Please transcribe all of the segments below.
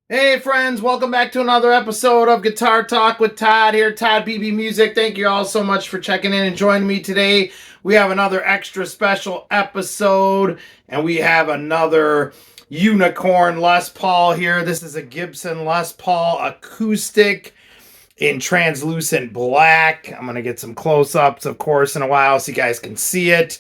Hey friends, welcome back to another episode of Guitar Talk with Todd here, Todd Beebe Music. Thank you all so much for checking in and joining me today. We have another extra special episode and we have another unicorn Les Paul here. This is a Gibson Les Paul Acoustic in translucent black. I'm going to get some close-ups, of course, in a while so you guys can see it.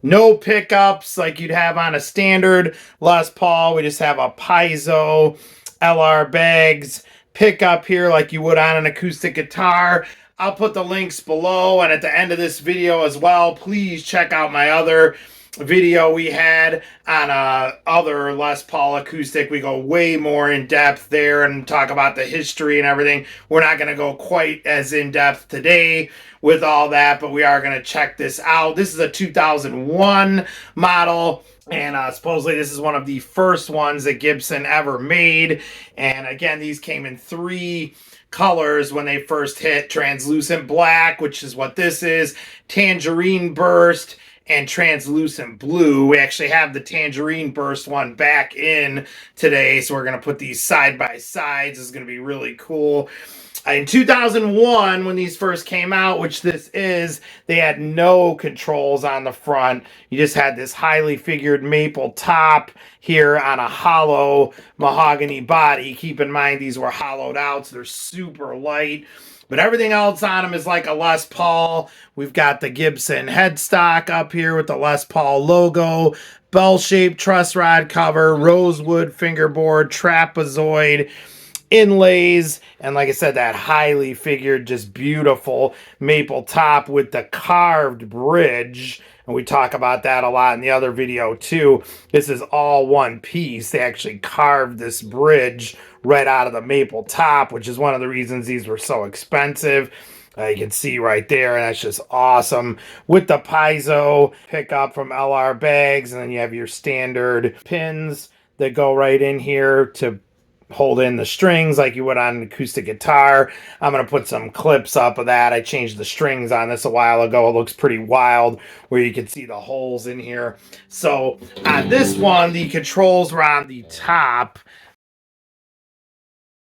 No pickups like you'd have on a standard Les Paul. We just have a piezo LR bags pickup here like you would on an acoustic guitar. I'll put the links below and at the end of this video as well. Please check out my other video we had on other Les Paul acoustic. We go way more in depth there and talk about the history and everything. We're not going to go quite as in depth today with all that, but we are going to check this out. This is a 2001 model. And supposedly this is one of the first ones that Gibson ever made. And again, these came in 3 colors when they first hit: translucent black, which is what this is, tangerine burst, and translucent blue. We actually have the tangerine burst one back in today, so we're going to put these side by sides. This is going to be really cool. In 2001, when these first came out, which this is, they had no controls on the front. You just had this highly figured maple top here on a hollow mahogany body. Keep in mind, these were hollowed out, so they're super light. But everything else on them is like a Les Paul. We've got the Gibson headstock up here with the Les Paul logo, bell-shaped truss rod cover, rosewood fingerboard, trapezoid inlays, and like I said, that highly figured, just beautiful maple top with the carved bridge. And we talk about that a lot in the other video too. This is all one piece. They actually carved this bridge right out of the maple top, which is one of the reasons these were so expensive. You can see right there, and that's just awesome. With the piezo pickup from LR bags, and then you have your standard pins that go right in here to hold in the strings like you would on an acoustic guitar. I'm going to put some clips up of that. I changed the strings on this a while ago. It looks pretty wild where you can see the holes in here. So on this one, the controls were on the top.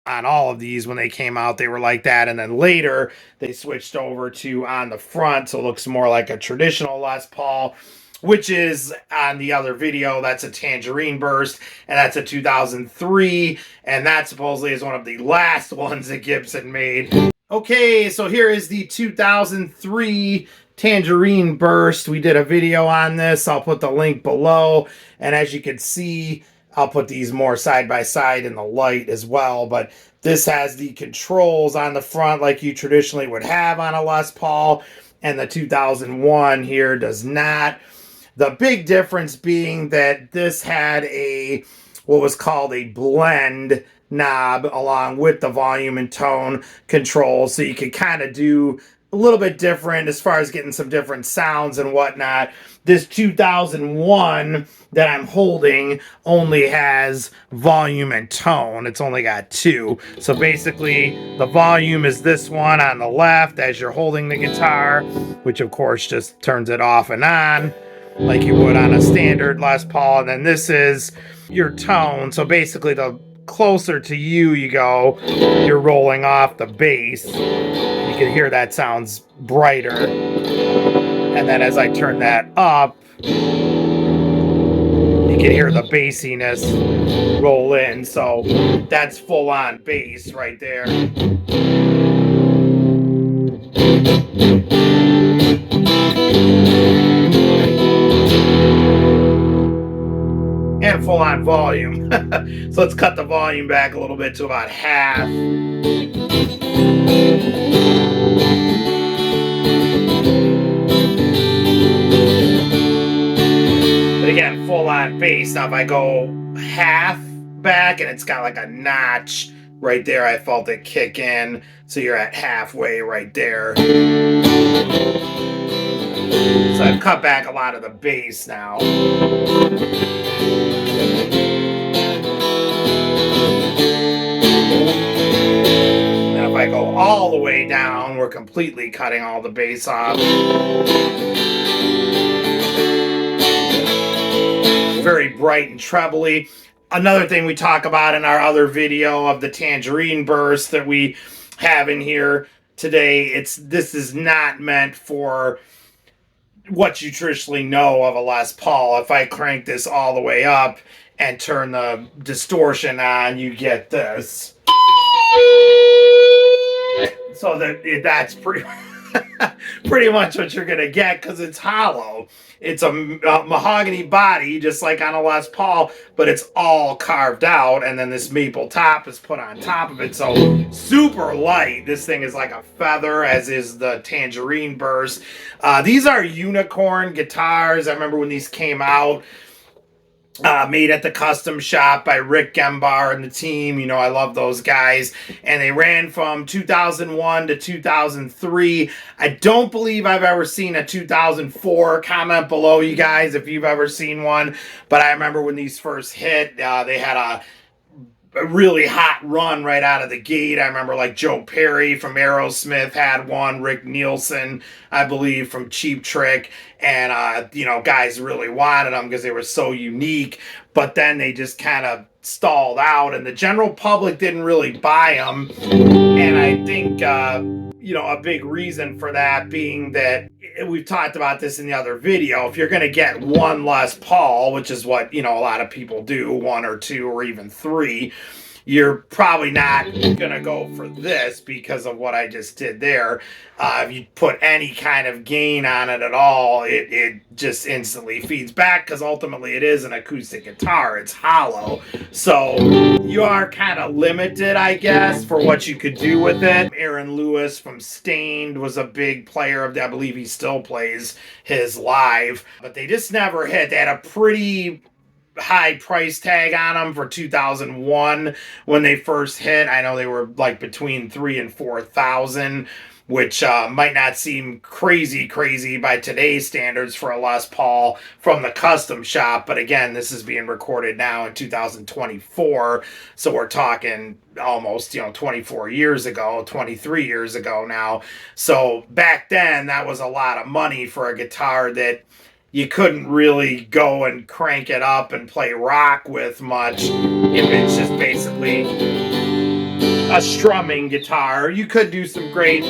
On all of these, when they came out, they were like that, and then later they switched over to on the front, so it looks more like a traditional Les Paul, which is on the other video. That's a tangerine burst, and that's a 2003, and that supposedly is one of the last ones that Gibson made. Okay, so here is the 2003 tangerine burst. We did a video on this. I'll put the link below, and as you can see, I'll put these more side by side in the light as well, but this has the controls on the front like you traditionally would have on a Les Paul, and the 2001 here does not. The big difference being that this had what was called a blend knob along with the volume and tone controls, so you could kind of do a little bit different as far as getting some different sounds and whatnot. This 2001 that I'm holding only has volume and tone. It's only got 2. So basically, the volume is this one on the left as you're holding the guitar, which of course just turns it off and on like you would on a standard Les Paul. And then this is your tone. So basically, the closer to you go, you're rolling off the bass. You can hear that sounds brighter. And then as I turn that up, you can hear the bassiness roll in. So that's full on bass right there. And full on volume. So let's cut the volume back a little bit to about half. But again, full on bass. Now if I go half back, and it's got like a notch right there, I felt it kick in. So you're at halfway right there. So I've cut back a lot of the bass now. And if I go all the way down, we're completely cutting all the bass off. Very bright and trebly. another thing we talk about in our other video of the Tangerine burst that we have in here today, this is not meant for what you traditionally know of a Les Paul. If I crank this all the way up and turn the distortion on, you get this. So that's pretty pretty much what you're gonna get, because it's hollow. It's a mahogany body, just like on a Les Paul, but it's all carved out, and then this maple top is put on top of it. So super light. This thing is like a feather, as is the Tangerine burst. These are unicorn guitars. I remember when these came out. Made at the Custom Shop by Rick Gembar and the team. You know, I love those guys. And they ran from 2001 to 2003. I don't believe I've ever seen a 2004. Comment below, you guys, if you've ever seen one. But I remember when these first hit, they had a really hot run right out of the gate. I remember like Joe Perry from Aerosmith had one, Rick Nielsen, I believe, from Cheap Trick, and you know, guys really wanted them because they were so unique. But then they just kind of stalled out, and the general public didn't really buy them. And I think you know, a big reason for that being that we've talked about this in the other video. If you're going to get one Les Paul, which is what, you know, a lot of people do, one or two or even three, you're probably not going to go for this because of what I just did there. If you put any kind of gain on it at all, it just instantly feeds back, because ultimately it is an acoustic guitar. It's hollow. So you are kind of limited, I guess, for what you could do with it. Aaron Lewis from Stained was a big player of that. I believe he still plays his live. But they just never hit. They had a pretty high price tag on them for 2001 when they first hit. I know they were like between 3,000 and 4,000, which might not seem crazy by today's standards for a Les Paul from the Custom Shop. But again, this is being recorded now in 2024, so we're talking almost, you know, 24 years ago, 23 years ago now. So back then, that was a lot of money for a guitar that you couldn't really go and crank it up and play rock with much if it's just basically a strumming guitar. You could do some great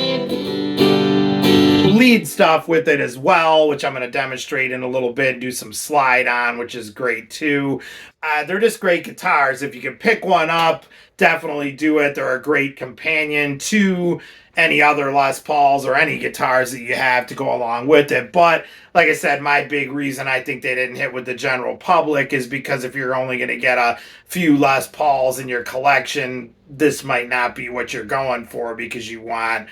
lead stuff with it as well, which I'm going to demonstrate in a little bit, do some slide on, which is great too. They're just great guitars. If you can pick one up, definitely do it. They're a great companion to any other Les Pauls or any guitars that you have to go along with it. But like I said, my big reason I think they didn't hit with the general public is because if you're only going to get a few Les Pauls in your collection, this might not be what you're going for, because you want,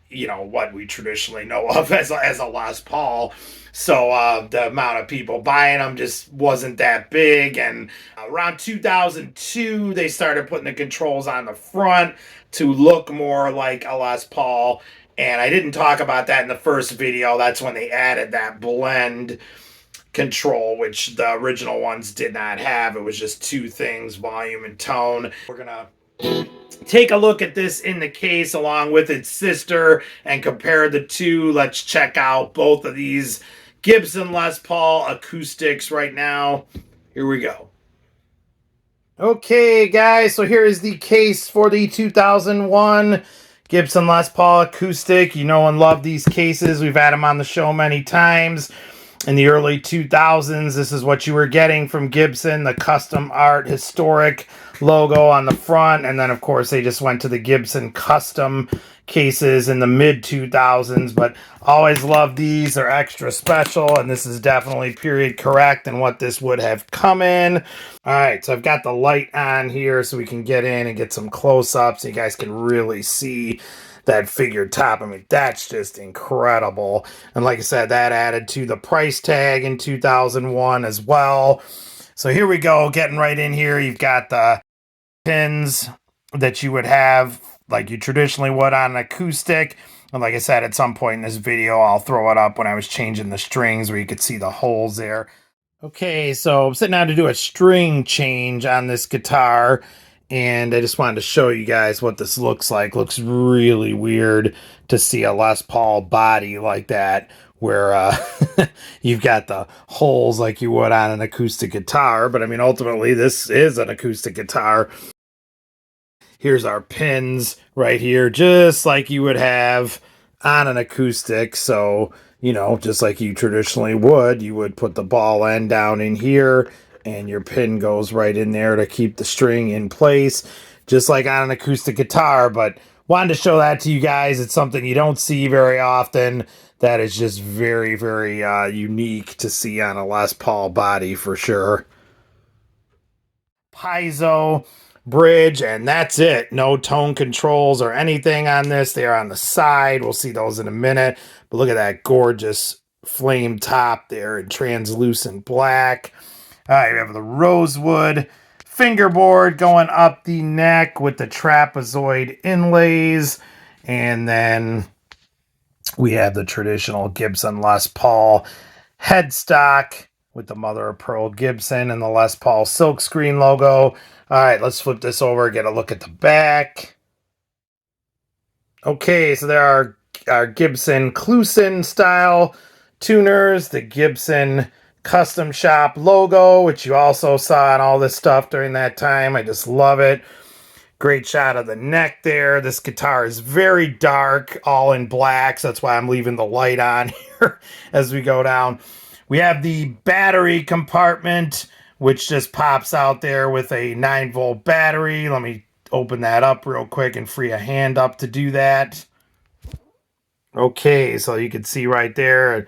you know, what we traditionally know of as a Les Paul. So the amount of people buying them just wasn't that big. And around 2002, they started putting the controls on the front to look more like a Les Paul. And I didn't talk about that in the first video. That's when they added that blend control, which the original ones did not have. It was just two things, volume and tone. We're gonna take a look at this in the case along with its sister and compare the two. Let's check out both of these Gibson Les Paul acoustics right now. Here we go. Okay, guys, so here is the case for the 2001 Gibson Les Paul Acoustic. You know and love these cases. We've had them on the show many times. In the early 2000s, this is what you were getting from Gibson, the custom art historic logo on the front. And then, of course, they just went to the Gibson custom cases in the mid-2000s. But always love these. They're extra special, and this is definitely period correct and what this would have come in. All right, so I've got the light on here so we can get in and get some close-ups so you guys can really see that figured top. I mean, that's just incredible. And like I said, that added to the price tag in 2001 as well. So here we go, getting right in here. You've got the pins that you would have like you traditionally would on an acoustic. And like I said, at some point in this video, I'll throw it up when I was changing the strings where you could see the holes there. Okay, so I'm sitting down to do a string change on this guitar. And I just wanted to show you guys what this looks like. Looks really weird to see a Les Paul body like that, where you've got the holes like you would on an acoustic guitar. But I mean, ultimately, this is an acoustic guitar. Here's our pins right here, just like you would have on an acoustic. So, you know, just like you traditionally would, you would put the ball end down in here and your pin goes right in there to keep the string in place, just like on an acoustic guitar. But wanted to show that to you guys. It's something you don't see very often. That is just very, very unique to see on a Les Paul body for sure. Piezo bridge, and that's it. No tone controls or anything on this. They are on the side. We'll see those in a minute. But look at that gorgeous flame top there in translucent black. All right, we have the rosewood fingerboard going up the neck with the trapezoid inlays. And then we have the traditional Gibson Les Paul headstock with the mother of pearl Gibson and the Les Paul silkscreen logo. All right, let's flip this over, get a look at the back. Okay, so there are our Gibson Clusin style tuners, the Gibson Custom Shop logo, which you also saw on all this stuff during that time. I just love it. Great shot of the neck there. This guitar is very dark, all in black, so that's why I'm leaving the light on here as we go down. We have the battery compartment, which just pops out there with a 9-volt battery. Let me open that up real quick and free a hand up to do that. Okay, so you can see right there, a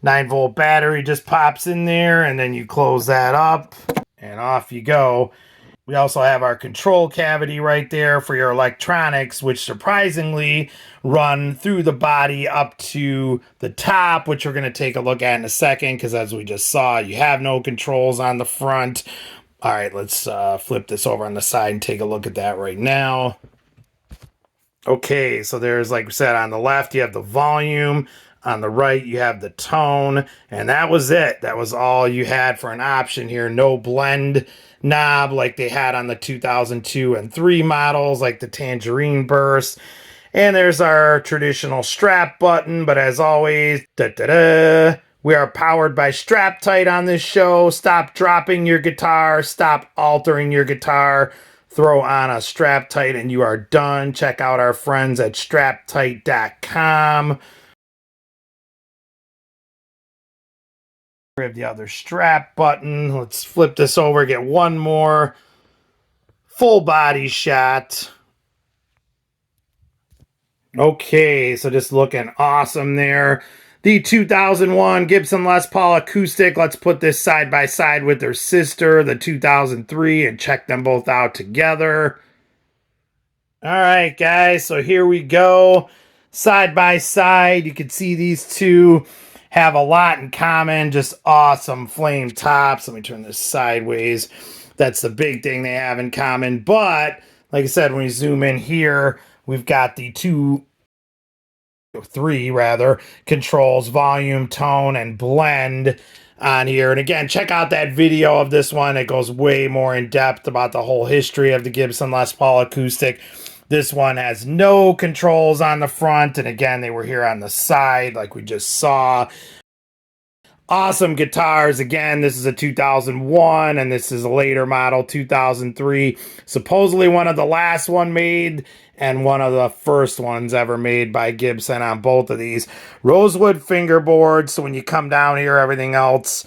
9-volt battery just pops in there, and then you close that up, and off you go. We also have our control cavity right there for your electronics, which surprisingly run through the body up to the top, which we're going to take a look at in a second, because as we just saw, you have no controls on the front. All right, let's flip this over on the side and take a look at that right now. Okay, so there's, like we said, on the left, you have the volume. On the right, you have the tone, and that was it. That was all you had for an option here. No blend knob like they had on the 2002 and 3 models, like the Tangerine burst. And there's our traditional strap button, but as always, we are powered by Strap Tight on this show. Stop dropping your guitar, stop altering your guitar. Throw on a Strap Tight and you are done. Check out our friends at straptight.com. We have the other strap button. Let's flip this over, get one more full body shot. Okay, so just looking awesome there. The 2001 Gibson Les Paul Acoustic. Let's put this side by side with their sister, the 2003, and check them both out together. All right, guys, so here we go. Side by side, you can see these two have a lot in common. Just awesome flame tops. Let me turn this sideways. That's the big thing they have in common. But, like I said, when we zoom in here, we've got the three controls, volume, tone, and blend on here. And again, check out that video of this one. It goes way more in depth about the whole history of the Gibson Les Paul Acoustic. This one has no controls on the front, and again, they were here on the side like we just saw. Awesome guitars. Again, this is a 2001, and this is a later model, 2003. Supposedly one of the last one made, and one of the first ones ever made by Gibson on both of these. Rosewood fingerboard, so when you come down here, everything else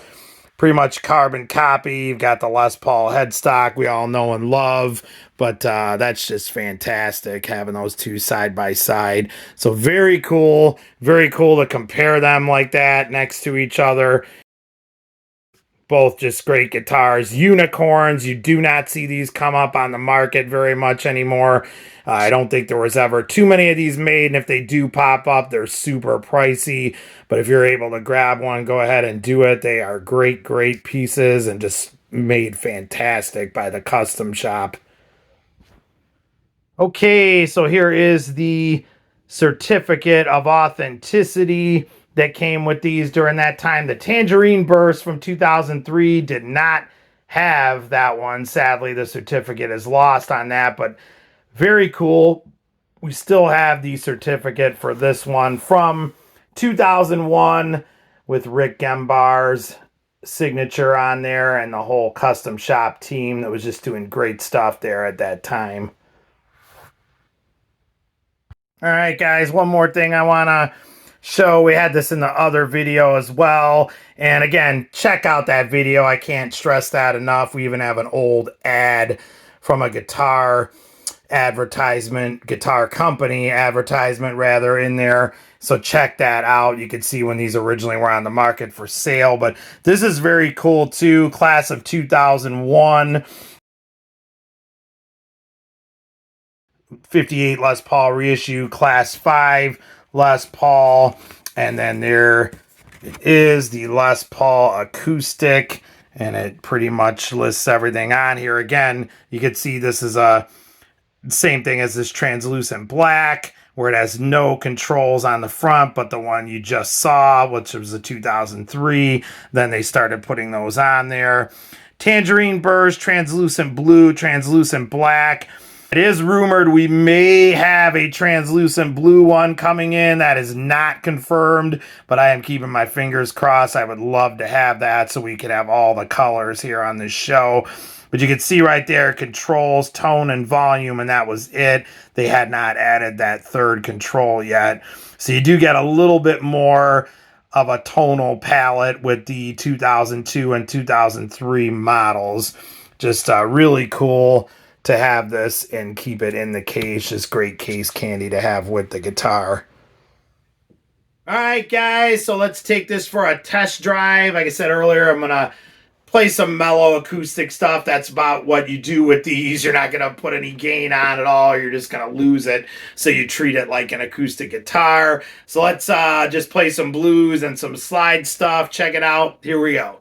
pretty much carbon copy. You've got the Les Paul headstock we all know and love, but that's just fantastic having those two side by side. So very cool to compare them like that next to each other. Both just great guitars, unicorns. You do not see these come up on the market very much anymore. I don't think there was ever too many of these made, and if they do pop up, they're super pricey. But if you're able to grab one, go ahead and do it. They are great pieces and just made fantastic by the Custom Shop. Okay, so here is the certificate of authenticity that came with these during that time. The Tangerine burst from 2003 did not have that one. Sadly, the certificate is lost on that, but very cool. We still have the certificate for this one from 2001 with Rick Gembar's signature on there and the whole custom shop team that was just doing great stuff there at that time. All right, guys, one more thing I want to show. We had this in the other video as well. And again, check out that video. I can't stress that enough. We even have an old ad from a guitar advertisement, guitar company advertisement rather, in there. So check that out. You can see when these originally were on the market for sale. But this is very cool too. Class of 2001. 58 Les Paul reissue, Class 5 Les Paul. And then there is the Les Paul Acoustic. And it pretty much lists everything on here. Again, you can see this is a same thing as this translucent black, where it has no controls on the front, but the one you just saw, which was a 2003, then they started putting those on there. Tangerine burrs, translucent blue, translucent black. It is rumored we may have a translucent blue one coming in. That is not confirmed, but I am keeping my fingers crossed. I would love to have that so we could have all the colors here on this show. But you can see right there, controls, tone, and volume, and that was it. They had not added that third control yet. So you do get a little bit more of a tonal palette with the 2002 and 2003 models. Just really cool to have this and keep it in the case. Just great case candy to have with the guitar. All right, guys, so let's take this for a test drive. Like I said earlier, I'm going to play some mellow acoustic stuff. That's about what you do with these. You're not going to put any gain on at all. You're just going to lose it. So you treat it like an acoustic guitar. So let's just play some blues and some slide stuff. Check it out. Here we go.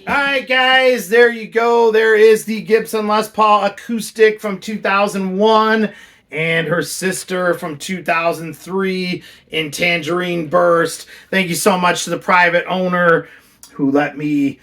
Alright guys, there you go. There is the Gibson Les Paul Acoustic from 2001 and her sister from 2003 in Tangerine Burst. Thank you so much to the private owner who let me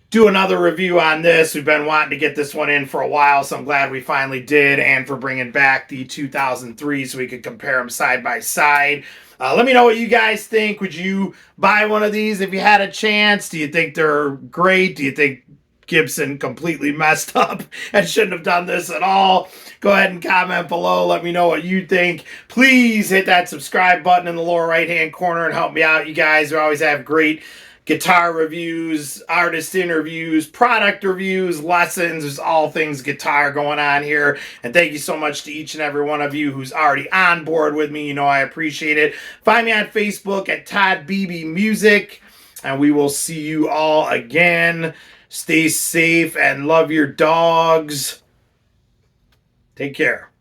do another review on this. We've been wanting to get this one in for a while, so I'm glad we finally did, and for bringing back the 2003 so we could compare them side by side. Let me know what you guys think. Would you buy one of these if you had a chance? Do you think they're great? Do you think Gibson completely messed up and shouldn't have done this at all? Go ahead and comment below. Let me know what you think. Please hit that subscribe button in the lower right hand corner and help me out. You guys always have great guitar reviews, artist interviews, product reviews, lessons. There's all things guitar going on here. And thank you so much to each and every one of you who's already on board with me. You know I appreciate it. Find me on Facebook at Todd Beebe Music. And we will see you all again. Stay safe and love your dogs. Take care.